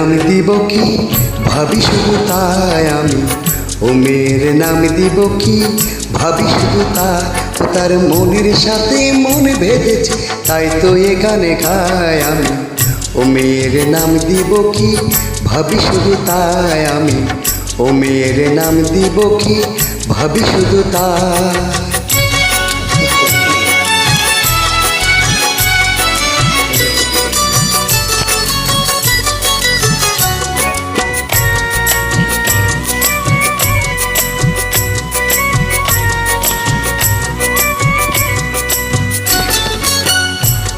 নাম দিব কি ভাবি শুধু তাই আমি, ও মেয়ের নাম দিব কি ভাবি শুধু তাই। ও তার মনের সাথে মন বেঁধেছে, তাই তো এ গানে গাই আমি। ও মেয়ের নাম দিব কি ভাবি শুধু তাই আমি, ও মেয়ের নাম দিব কি ভাবি শুধু তাই।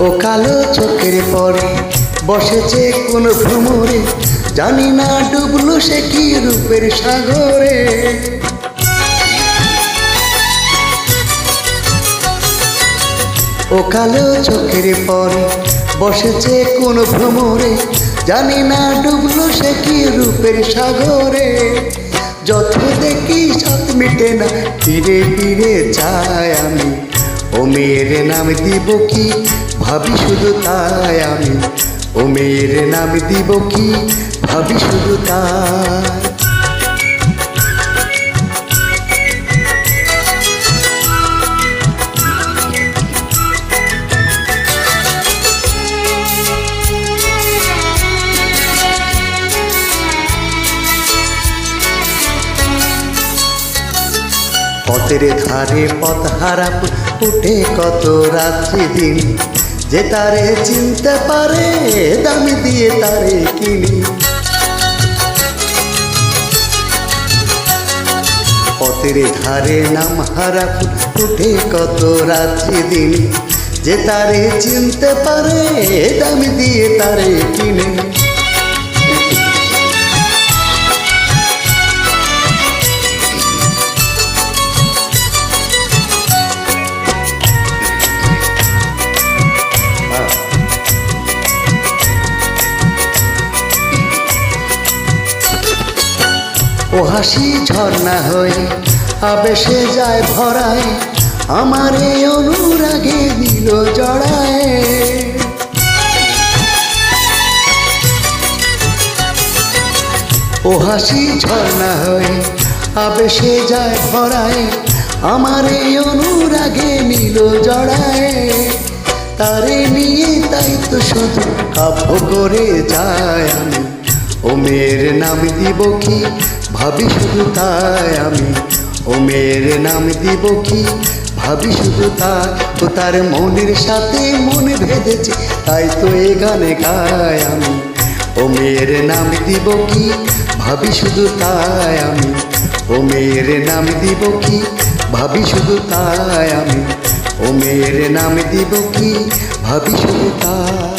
ও কালো চোখের পরে বসেছে কোন ভ্রমরে, জানি না ডুবলো সে কি রূপের সাগরে। ও কালো চোখের পরে বসেছে কোন ভ্রমরে, জানি না ডুবলো সে কি রূপের সাগরে। যত দেখি সাথ মিটে না, ফিরে ফিরে চাই আমি। ও মেয়ের নাম দিব কি ভাবি শুধু তাই আমি, ও মেয়ের নাম দিব কি ভাবি শুধু তাই। পথের ধারে পথ হারা উঠে কত রাত্রি দিন, যে তারে চিনতে পারে দাম দিয়ে তারে কিনি। পথের ধারে নাম হারা উঠে কত রাত্রি দিন, যে তারে চিনতে পারে দাম দিয়ে তারে কিনে। ও হাসি ঝর্ণা হয়ে আবেশে যায় ভরায়, আমার এই অনুরাগে দিল জড়ায়। ও হাসি ঝর্ণা হয়ে আবেশে যায় ভরায়, আমার এই অনুরাগে নিল জড়ায়। তারে নিয়ে তাই তো শুধু কাব্য করে যায় আমি। ও মেয়ের নাম দিব কি ভাবি শুধু তাই আমি, ও মেয়ের নাম দিব কি ভাবি শুধু তাই। তো তার মনের সাথে মন বেঁধেছে, তাই তো এ গানে গাই আমি। ও মেয়ের নাম দিব কি ভাবি শুধু তাই আমি, ও মেয়ের নাম দিব কি ভাবি শুধু তাই আমি, ও মেয়ের নাম দিব কি ভাবি শুধু তাই।